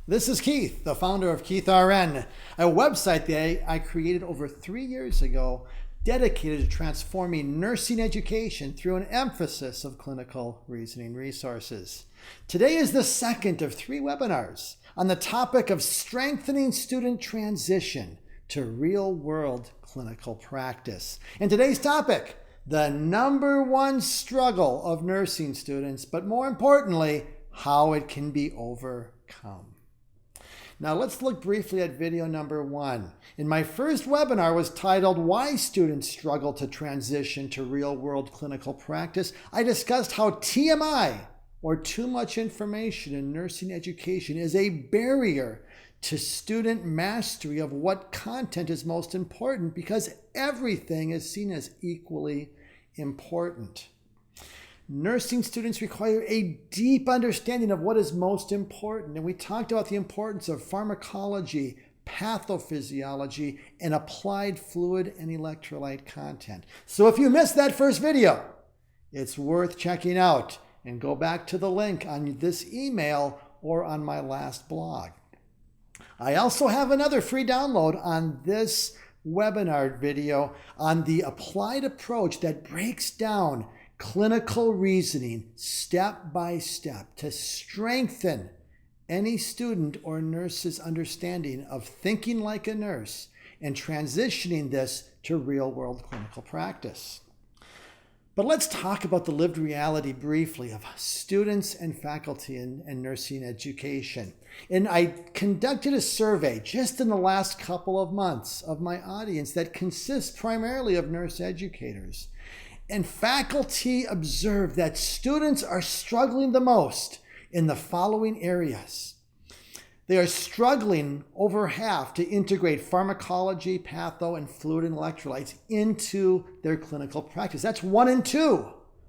This is Keith, the founder of KeithRN, a website that I created over 3 years ago dedicated to transforming nursing education through an emphasis of clinical reasoning resources. Today is the second of 3 webinars on the topic of strengthening student transition to real-world clinical practice. And today's topic, the number one struggle of nursing students, but more importantly, how it can be overcome. Now let's look briefly at video number 1. In my first webinar was titled Why Students Struggle to Transition to Real-World Clinical Practice. I discussed how TMI, or too much information in nursing education, is a barrier to student mastery of what content is most important because everything is seen as equally important. Nursing students require a deep understanding of what is most important. And we talked about the importance of pharmacology, pathophysiology, and applied fluid and electrolyte content. So if you missed that first video, it's worth checking out and go back to the link on this email or on my last blog. I also have another free download on this webinar video on the applied approach that breaks down clinical reasoning step by step to strengthen any student or nurse's understanding of thinking like a nurse and transitioning this to real-world clinical practice. But let's talk about the lived reality briefly of students and faculty in nursing education. And I conducted a survey just in the last couple of months of my audience that consists primarily of nurse educators. And faculty observed that students are struggling the most in the following areas. They are struggling over half to integrate pharmacology, patho, and fluid and electrolytes into their clinical practice. That's 1 in 2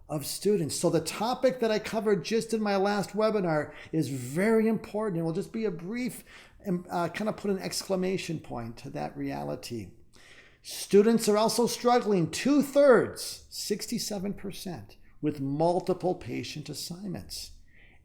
of students. So the topic that I covered just in my last webinar is very important. It will just be a brief, kind of put an exclamation point to that reality. Students are also struggling 2/3, 67%, with multiple patient assignments.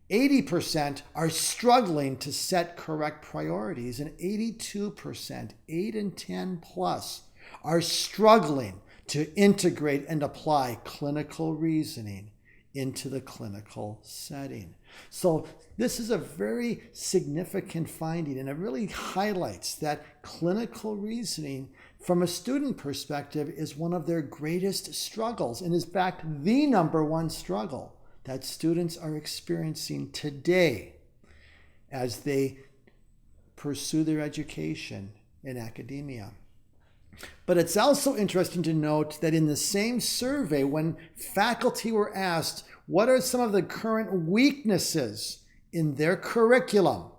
80% are struggling to set correct priorities, and 82%, 8 and 10 plus, are struggling to integrate and apply clinical reasoning into the clinical setting. So this is a very significant finding, and it really highlights that clinical reasoning from a student perspective is one of their greatest struggles, and is in fact the number one struggle that students are experiencing today as they pursue their education in academia. But it's also interesting to note that in the same survey, when faculty were asked what are some of the current weaknesses in their curriculum,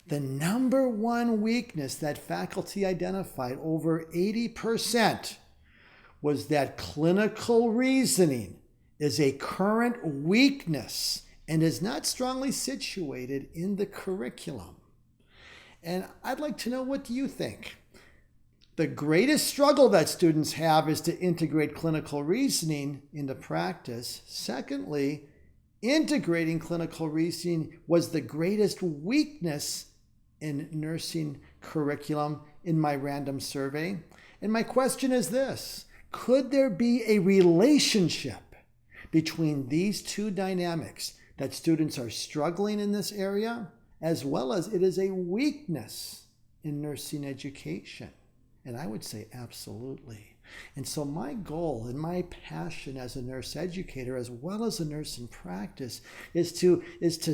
the number one weakness that faculty identified, over 80%, was that clinical reasoning is a current weakness and is not strongly situated in the curriculum. And I'd like to know, what do you think? The greatest struggle that students have is to integrate clinical reasoning into practice. Secondly, integrating clinical reasoning was the greatest weakness in nursing curriculum in my random survey. And my question is this: could there be a relationship between these two dynamics, that students are struggling in this area, as well as it is a weakness in nursing education? And I would say absolutely. And so my goal and my passion as a nurse educator, as well as a nurse in practice, is to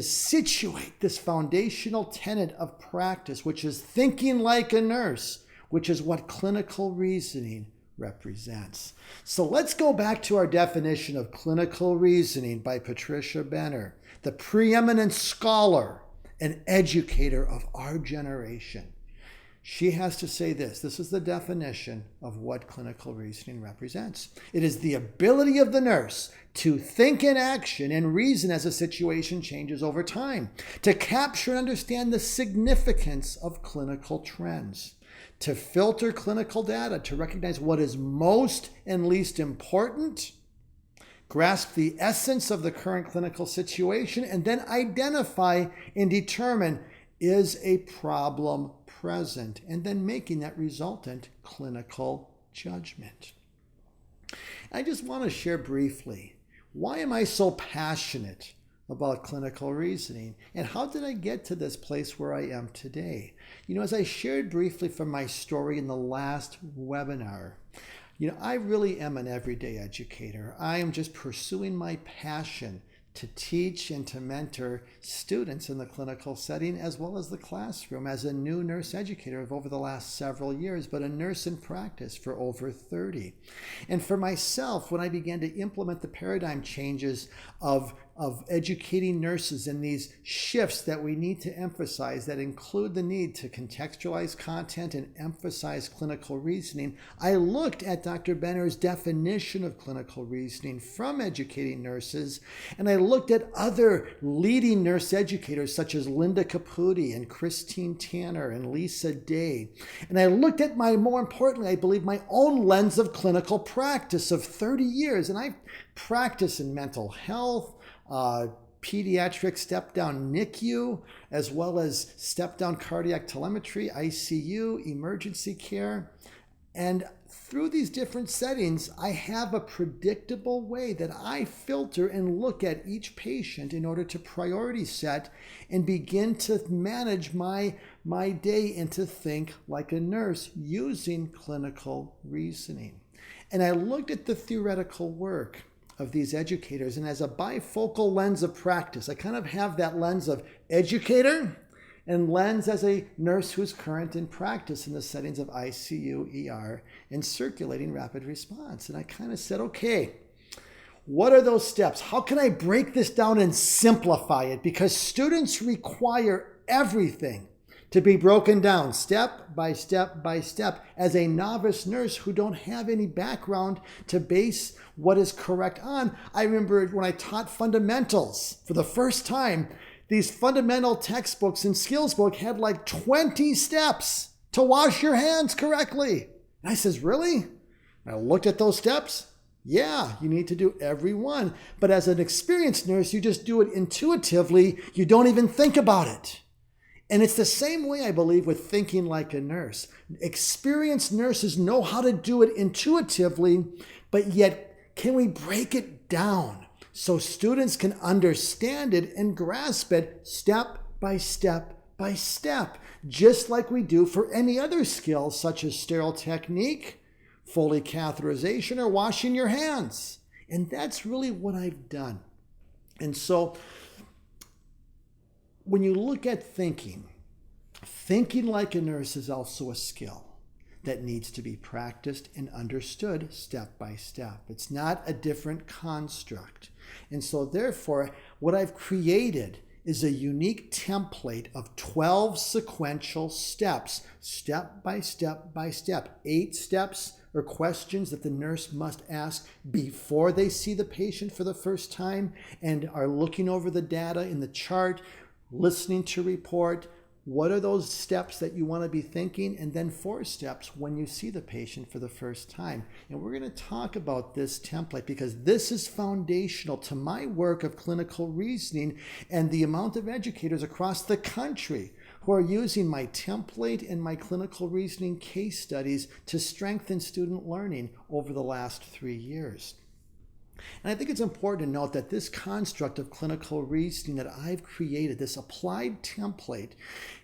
situate this foundational tenet of practice, which is thinking like a nurse, which is what clinical reasoning represents. So let's go back to our definition of clinical reasoning by Patricia Benner, the preeminent scholar and educator of our generation. She has to say this. This is the definition of what clinical reasoning represents. It is the ability of the nurse to think in action and reason as a situation changes over time, to capture and understand the significance of clinical trends, to filter clinical data, to recognize what is most and least important, grasp the essence of the current clinical situation, and then identify and determine Is a problem present? And then making that resultant clinical judgment. I just want to share briefly, why am I so passionate about clinical reasoning? And how did I get to this place where I am today? As I shared briefly from my story in the last webinar, I really am an everyday educator. I am just pursuing my passion to teach and to mentor students in the clinical setting as well as the classroom as a new nurse educator of over the last several years, but a nurse in practice for over 30. And for myself, when I began to implement the paradigm changes of educating nurses in these shifts that we need to emphasize that include the need to contextualize content and emphasize clinical reasoning, I looked at Dr. Benner's definition of clinical reasoning from educating nurses, and I looked at other leading nurse educators such as Linda Caputi and Christine Tanner and Lisa Day. And I looked at more importantly, I believe, my own lens of clinical practice of 30 years. And I practice in mental health, pediatric step-down NICU, as well as step-down cardiac telemetry, ICU, emergency care. And through these different settings, I have a predictable way that I filter and look at each patient in order to priority set and begin to manage my day and to think like a nurse using clinical reasoning. And I looked at the theoretical work of these educators, and as a bifocal lens of practice, I kind of have that lens of educator and lens as a nurse who's current in practice in the settings of ICU, ER, and circulating rapid response. And I kind of said, okay, what are those steps? How can I break this down and simplify it? Because students require everything to be broken down step by step by step as a novice nurse who don't have any background to base what is correct on. I remember when I taught fundamentals for the first time, these fundamental textbooks and skills book had like 20 steps to wash your hands correctly. And I says, really? And I looked at those steps. Yeah, you need to do every one. But as an experienced nurse, you just do it intuitively. You don't even think about it. And it's the same way, I believe, with thinking like a nurse. Experienced nurses know how to do it intuitively, but yet can we break it down so students can understand it and grasp it step by step by step, just like we do for any other skill such as sterile technique, Foley catheterization, or washing your hands. And that's really what I've done. And so when you look at thinking like a nurse is also a skill that needs to be practiced and understood step by step. It's not a different construct. And so therefore, what I've created is a unique template of 12 sequential steps, step by step by step, 8 steps or questions that the nurse must ask before they see the patient for the first time and are looking over the data in the chart, listening to report. What are those steps that you want to be thinking? And then 4 steps when you see the patient for the first time. And we're going to talk about this template because this is foundational to my work of clinical reasoning and the amount of educators across the country who are using my template and my clinical reasoning case studies to strengthen student learning over the last 3 years. And I think it's important to note that this construct of clinical reasoning that I've created, this applied template,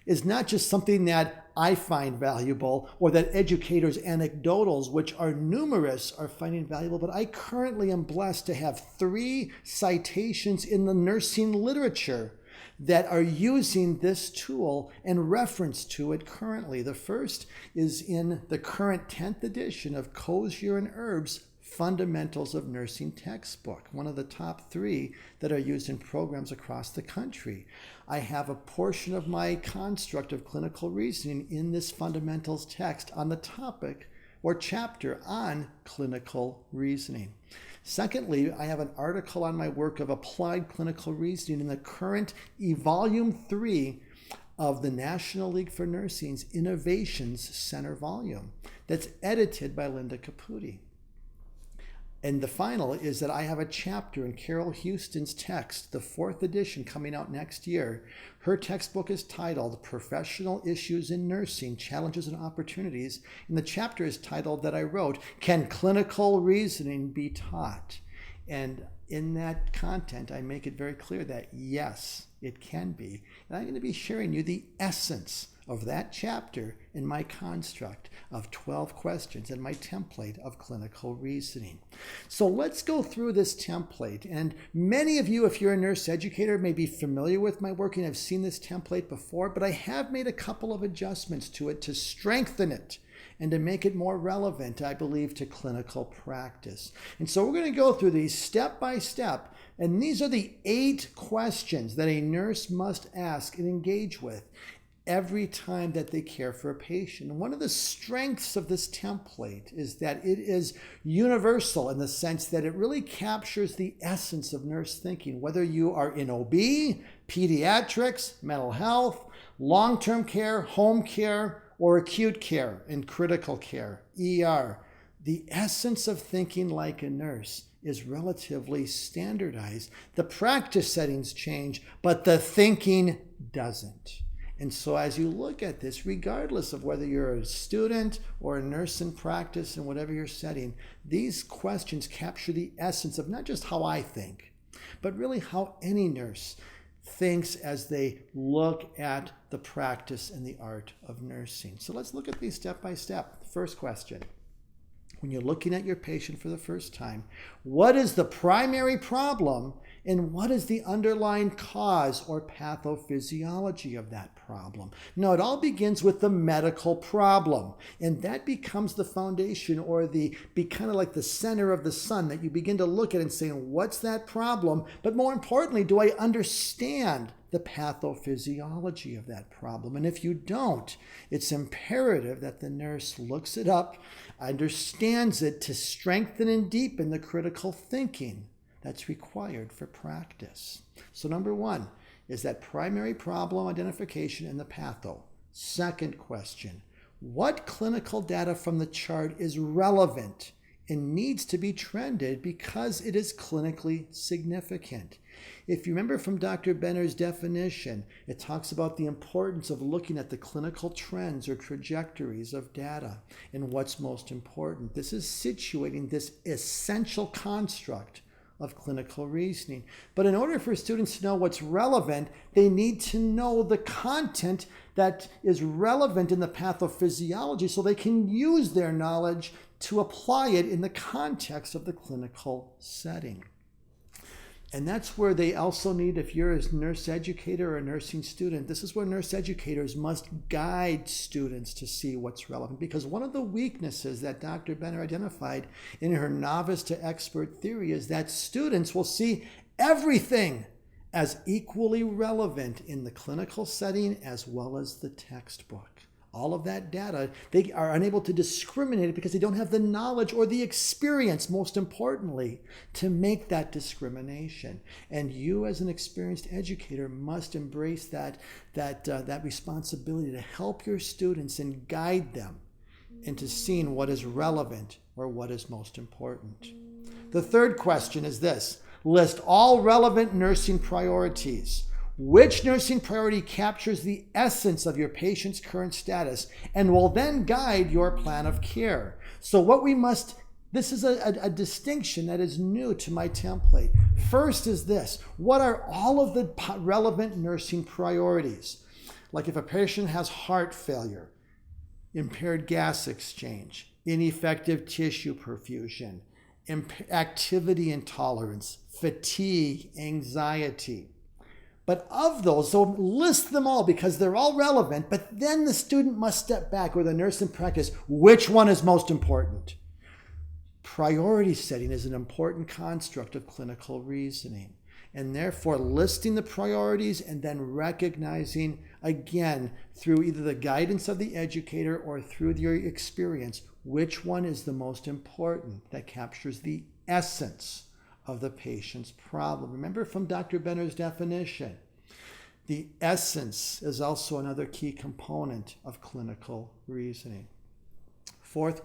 is not just something that I find valuable or that educators anecdotals, which are numerous, are finding valuable, but I currently am blessed to have 3 citations in the nursing literature that are using this tool and reference to it currently. The first is in the current 10th edition of Kosier and Erb's Fundamentals of Nursing textbook, one of the top 3 that are used in programs across the country. I have a portion of my construct of clinical reasoning in this fundamentals text on the topic or chapter on clinical reasoning. Secondly, I have an article on my work of applied clinical reasoning in the current Volume 3 of the National League for Nursing's Innovations Center volume that's edited by Linda Caputi. And the final is that I have a chapter in Carol Houston's text, the 4th edition coming out next year. Her textbook is titled Professional Issues in Nursing, Challenges and Opportunities. And the chapter is titled that I wrote, Can Clinical Reasoning Be Taught? And in that content, I make it very clear that yes, it can be. And I'm going to be sharing you the essence of that chapter in my construct of 12 questions and my template of clinical reasoning. So let's go through this template. And many of you, if you're a nurse educator, may be familiar with my work and have seen this template before, but I have made a couple of adjustments to it to strengthen it and to make it more relevant, I believe, to clinical practice. And so we're going to go through these step by step. And these are the 8 questions that a nurse must ask and engage with every time that they care for a patient. And one of the strengths of this template is that it is universal in the sense that it really captures the essence of nurse thinking, whether you are in OB, pediatrics, mental health, long-term care, home care, or acute care and critical care, ER. The essence of thinking like a nurse is relatively standardized. The practice settings change, but the thinking doesn't. And so as you look at this, regardless of whether you're a student or a nurse in practice in whatever your setting, these questions capture the essence of not just how I think, but really how any nurse thinks as they look at the practice and the art of nursing. So let's look at these step by step. First question. When you're looking at your patient for the first time, what is the primary problem and what is the underlying cause or pathophysiology of that problem? Now, it all begins with the medical problem, and that becomes the foundation or be kind of like the center of the sun that you begin to look at and say, what's that problem? But more importantly, do I understand the pathophysiology of that problem? And if you don't, it's imperative that the nurse looks it up, understands it to strengthen and deepen the critical thinking that's required for practice. So number 1 is that primary problem identification and the patho. Second question, what clinical data from the chart is relevant and needs to be trended because it is clinically significant? If you remember from Dr. Benner's definition, it talks about the importance of looking at the clinical trends or trajectories of data and what's most important. This is situating this essential construct of clinical reasoning. But in order for students to know what's relevant, they need to know the content that is relevant in the pathophysiology so they can use their knowledge to apply it in the context of the clinical setting. And that's where they also need, if you're a nurse educator or a nursing student, this is where nurse educators must guide students to see what's relevant. Because one of the weaknesses that Dr. Benner identified in her novice to expert theory is that students will see everything as equally relevant in the clinical setting as well as the textbook. All of that data, they are unable to discriminate it because they don't have the knowledge or the experience, most importantly, to make that discrimination. And you as an experienced educator must embrace that responsibility to help your students and guide them into seeing what is relevant or what is most important. The third question is this: list all relevant nursing priorities. Which nursing priority captures the essence of your patient's current status and will then guide your plan of care? So this is a distinction that is new to my template. First is this: what are all of the relevant nursing priorities? Like if a patient has heart failure, impaired gas exchange, ineffective tissue perfusion, activity intolerance, fatigue, anxiety. But of those, so list them all because they're all relevant, but then the student must step back, or the nurse in practice, which one is most important? Priority setting is an important construct of clinical reasoning. And therefore, listing the priorities and then recognizing, again, through either the guidance of the educator or through your experience, which one is the most important that captures the essence of the patient's problem. Remember from Dr. Benner's definition, the essence is also another key component of clinical reasoning. Fourth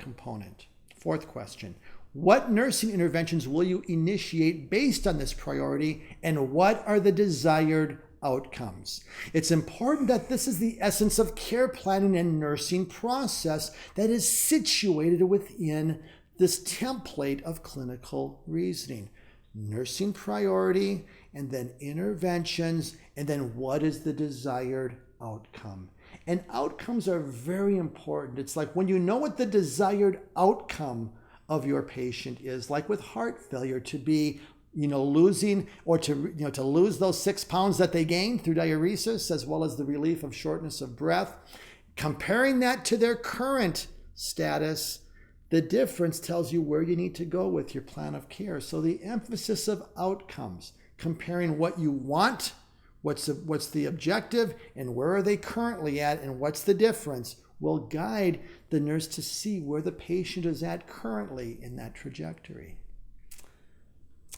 question, What nursing interventions will you initiate based on this priority, and what are the desired outcomes? It's important that this is the essence of care planning and nursing process that is situated within this template of clinical reasoning. Nursing priority, and then interventions, and then what is the desired outcome? And outcomes are very important. It's like when you know what the desired outcome of your patient is, like with heart failure, to be losing or to lose those 6 pounds that they gained through diuresis, as well as the relief of shortness of breath, comparing that to their current status, the difference tells you where you need to go with your plan of care. So the emphasis of outcomes, comparing what you want, what's the objective, and where are they currently at, and what's the difference, will guide the nurse to see where the patient is at currently in that trajectory.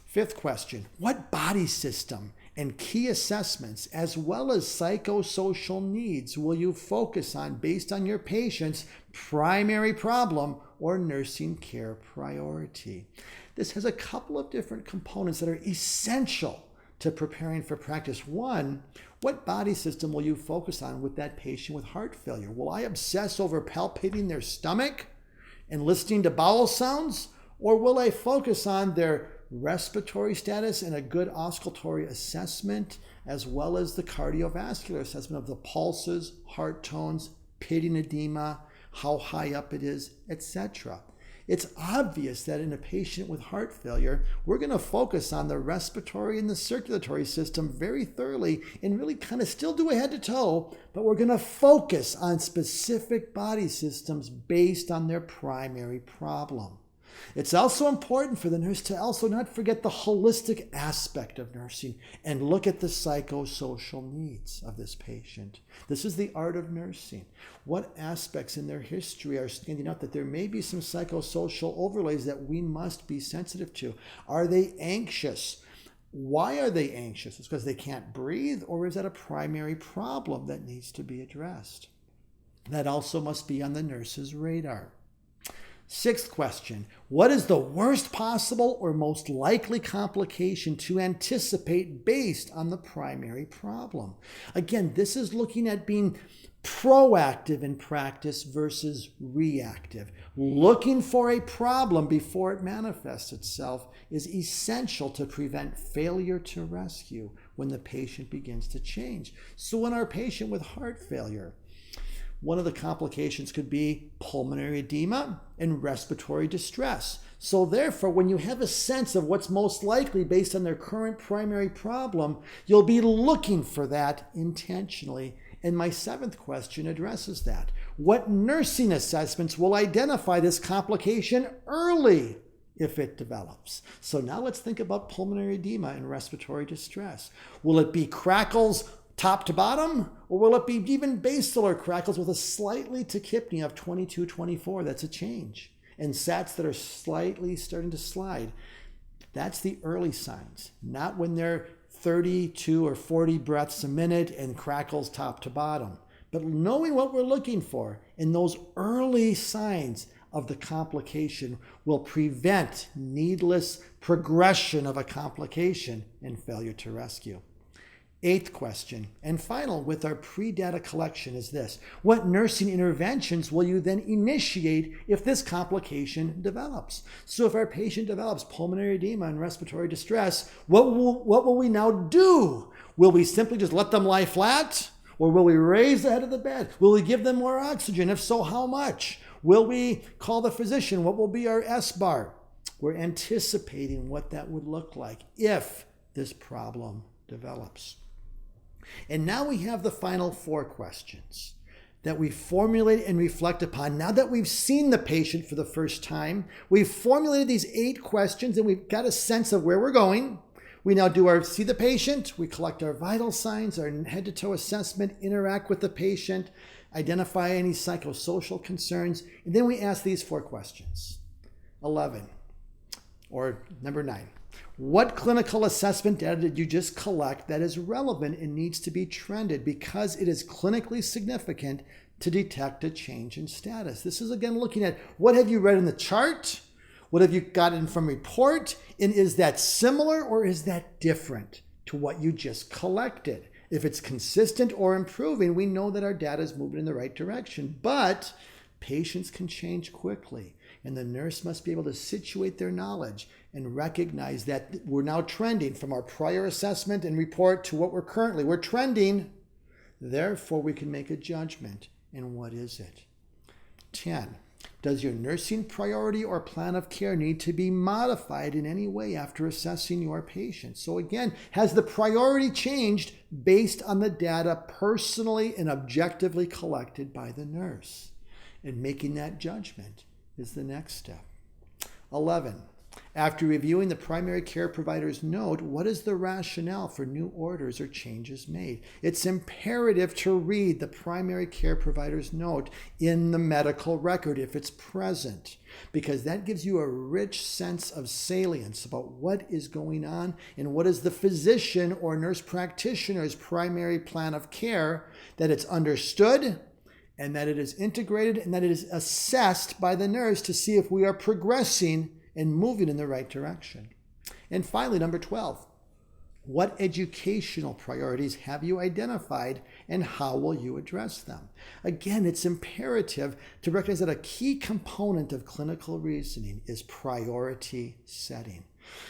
Fifth question, what body system and key assessments, as well as psychosocial needs, will you focus on based on your patient's primary problem or nursing care priority? This has a couple of different components that are essential to preparing for practice. One, what body system will you focus on with that patient with heart failure? Will I obsess over palpating their stomach and listening to bowel sounds? Or will I focus on their respiratory status and a good auscultatory assessment, as well as the cardiovascular assessment of the pulses, heart tones, pitting edema, how high up it is, etc.? It's obvious that in a patient with heart failure, we're going to focus on the respiratory and the circulatory system very thoroughly and really kind of still do a head to toe, but we're going to focus on specific body systems based on their primary problem. It's also important for the nurse to also not forget the holistic aspect of nursing and look at the psychosocial needs of this patient. This is the art of nursing. What aspects in their history are standing out that there may be some psychosocial overlays that we must be sensitive to? Are they anxious? Why are they anxious? It's because they can't breathe, or is that a primary problem that needs to be addressed? That also must be on the nurse's radar. Sixth question, what is the worst possible or most likely complication to anticipate based on the primary problem? Again, this is looking at being proactive in practice versus reactive. Looking for a problem before it manifests itself is essential to prevent failure to rescue when the patient begins to change. So in our patient with heart failure, one of the complications could be pulmonary edema and respiratory distress. So therefore, when you have a sense of what's most likely based on their current primary problem, you'll be looking for that intentionally. And my seventh question addresses that. What nursing assessments will identify this complication early if it develops? So now let's think about pulmonary edema and respiratory distress. Will it be crackles top to bottom, or will it be even basilar crackles with a slightly tachypnea of 22-24? That's a change. And SATs that are slightly starting to slide. That's the early signs, not when they're 32 or 40 breaths a minute and crackles top to bottom. But knowing what we're looking for in those early signs of the complication will prevent needless progression of a complication and failure to rescue. Eighth question, and final with our pre-data collection, is this. What nursing interventions will you then initiate if this complication develops? So if our patient develops pulmonary edema and respiratory distress, what will we now do? Will we simply just let them lie flat? Or will we raise the head of the bed? Will we give them more oxygen? If so, how much? Will we call the physician? What will be our S-bar? We're anticipating what that would look like if this problem develops. And now we have the final four questions that we formulate and reflect upon. Now that we've seen the patient for the first time, we've formulated these 8 questions and we've got a sense of where we're going. We now see the patient, we collect our vital signs, our head-to-toe assessment, interact with the patient, identify any psychosocial concerns, and then we ask these 4 questions. 11, or number 9. What clinical assessment data did you just collect that is relevant and needs to be trended because it is clinically significant to detect a change in status? This is again looking at what have you read in the chart? What have you gotten from report? And is that similar or is that different to what you just collected? If it's consistent or improving, we know that our data is moving in the right direction. But patients can change quickly, and the nurse must be able to situate their knowledge and recognize that we're now trending from our prior assessment and report to what we're trending. Therefore, we can make a judgment. And what is it? 10. Does your nursing priority or plan of care need to be modified in any way after assessing your patient? So again, has the priority changed based on the data personally and objectively collected by the nurse? And making that judgment is the next step. 11. After reviewing the primary care provider's note, what is the rationale for new orders or changes made? It's imperative to read the primary care provider's note in the medical record if it's present, because that gives you a rich sense of salience about what is going on and what is the physician or nurse practitioner's primary plan of care, that it's understood and that it is integrated and that it is assessed by the nurse to see if we are progressing and moving in the right direction. And finally, number 12, what educational priorities have you identified and how will you address them? Again, it's imperative to recognize that a key component of clinical reasoning is priority setting.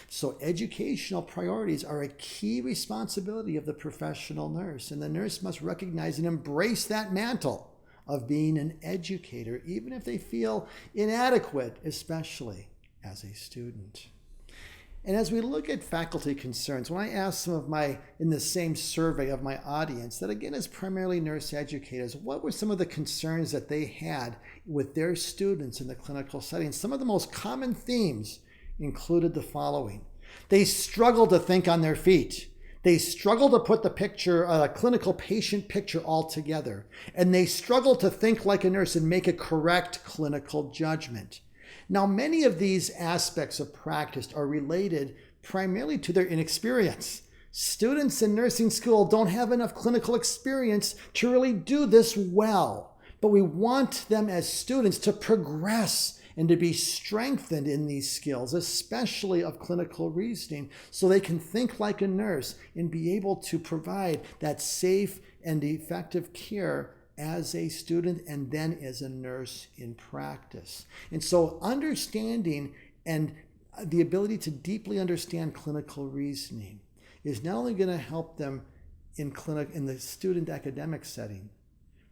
So educational priorities are a key responsibility of the professional nurse, and the nurse must recognize and embrace that mantle of being an educator, even if they feel inadequate, especially as a student. And as we look at faculty concerns, when I asked some of in the same survey of my audience, that again is primarily nurse educators, what were some of the concerns that they had with their students in the clinical setting? Some of the most common themes included the following. They struggle to think on their feet. They struggle to put the picture, a clinical patient picture all together. And they struggle to think like a nurse and make a correct clinical judgment. Now, many of these aspects of practice are related primarily to their inexperience. Students in nursing school don't have enough clinical experience to really do this well, but we want them as students to progress and to be strengthened in these skills, especially of clinical reasoning, so they can think like a nurse and be able to provide that safe and effective care as a student and then as a nurse in practice. And so understanding and the ability to deeply understand clinical reasoning is not only going to help them in the student academic setting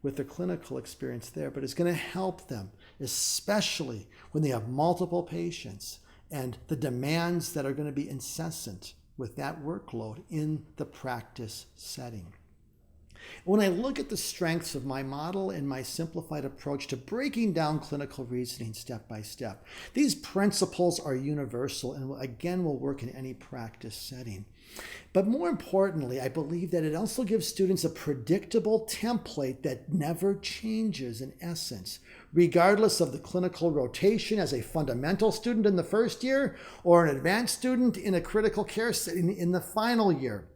with the clinical experience there, but it's going to help them, especially when they have multiple patients and the demands that are going to be incessant with that workload in the practice setting. When I look at the strengths of my model and my simplified approach to breaking down clinical reasoning step by step, these principles are universal and again will work in any practice setting. But more importantly, I believe that it also gives students a predictable template that never changes in essence, regardless of the clinical rotation as a fundamental student in the first year or an advanced student in a critical care setting in the final year.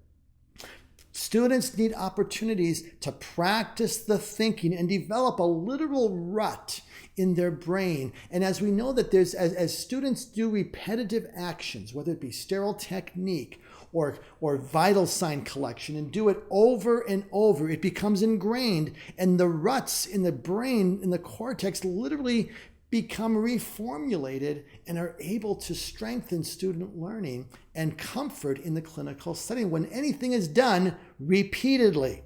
Students need opportunities to practice the thinking and develop a literal rut in their brain. And as we know that as students do repetitive actions, whether it be sterile technique or vital sign collection, and do it over and over, it becomes ingrained, and the ruts in the brain, in the cortex, literally become reformulated and are able to strengthen student learning and comfort in the clinical setting when anything is done repeatedly.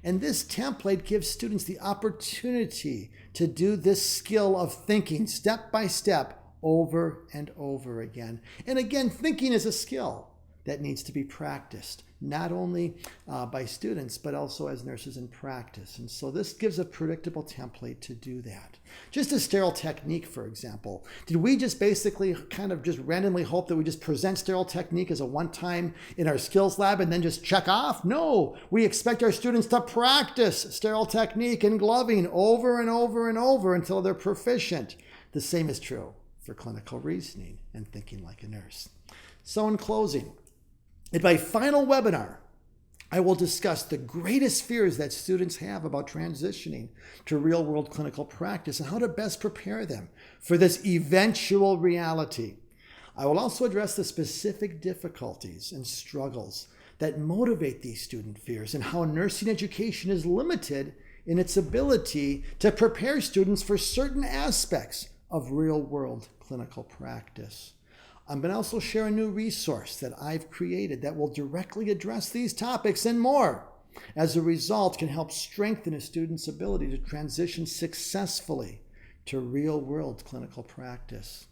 And this template gives students the opportunity to do this skill of thinking step by step over and over again. And again, thinking is a skill that needs to be practiced, not only by students, but also as nurses in practice. And so this gives a predictable template to do that. Just a sterile technique, for example. Did we just basically kind of just randomly hope that we just present sterile technique as a one-time in our skills lab and then just check off? No, we expect our students to practice sterile technique and gloving over and over and over until they're proficient. The same is true for clinical reasoning and thinking like a nurse. So in closing, in my final webinar I will discuss the greatest fears that students have about transitioning to real-world clinical practice and how to best prepare them for this eventual reality. I will also address the specific difficulties and struggles that motivate these student fears and how nursing education is limited in its ability to prepare students for certain aspects of real-world clinical practice. I'm going to also share a new resource that I've created that will directly address these topics and more. As a result, can help strengthen a student's ability to transition successfully to real-world clinical practice.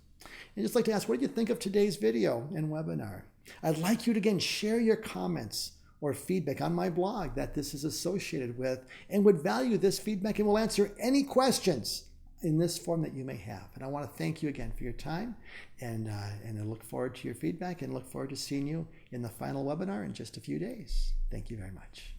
I'd just like to ask, what did you think of today's video and webinar? I'd like you to, again, share your comments or feedback on my blog that this is associated with and would value this feedback and will answer any questions in this form that you may have. And I want to thank you again for your time and I look forward to your feedback and look forward to seeing you in the final webinar in just a few days. Thank you very much.